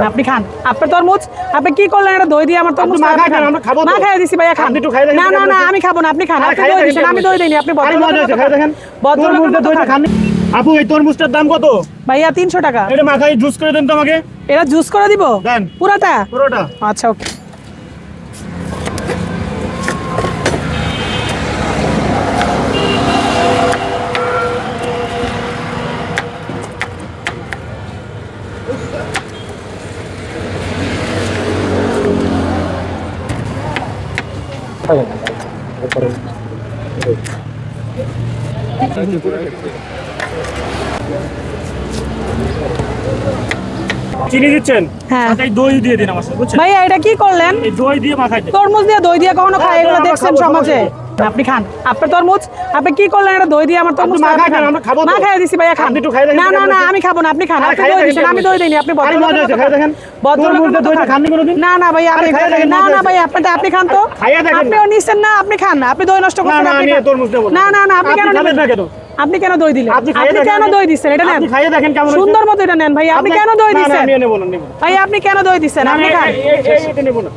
আপনি খান আপনার তরমুজ আপনি কি করলেন এটা দই দিয়ে আমার তরমুজ মা খাইয়ে দিছি ভাইয়া খান না না না আমি খাবো না আপনি খান আপনি দই দিছেন আমি দই দেইনি আপনি আপু এই তরমুজটার দাম কত ভাইয়া 300 টাকা এটা মাখাই জুস করে দেন তো আমাকে এটা জুস করে দিব দেন পুরোটা পুরোটা আচ্ছা ওকে চিনি দিচ্ছেন হ্যাঁ সাথে দই দিয়ে দিন আমার সাথে বুঝছেন ভাইয়া এটা কি করলেন এই দই দিয়ে মাখাই দেন তরমুজ দিয়ে দই দিয়ে কখনো খায় এগুলো দেখছেন সমাজে আপনি খান আপনার তরমুজ আপনি কি করলেন এটা দই দিয়ে আমার তরমুজ মা খাইয়ে দিছি ভাইয়া খান না না না আমি খাবো না আপনি খান আপনি দই দিছেন আমি দই দেইনি আপনি না না ভাইয়া আপনি না না ভাইয়া আপনি খান তো আপনিও নিছেন না আপনি খান আপনি দই নষ্ট করছেন আপনি না না না আপনি কেন নেবেন আপনি কেন দই দিলেন আপনি কেন দই দিচ্ছেন এটা নেন খাইয়ে দেখেন কেমন সুন্দর মতো এটা নেন ভাই আপনি কেন দই দিচ্ছেন নেব না ভাই আপনি কেন দই দিচ্ছেন আপনি খান এটা নেব না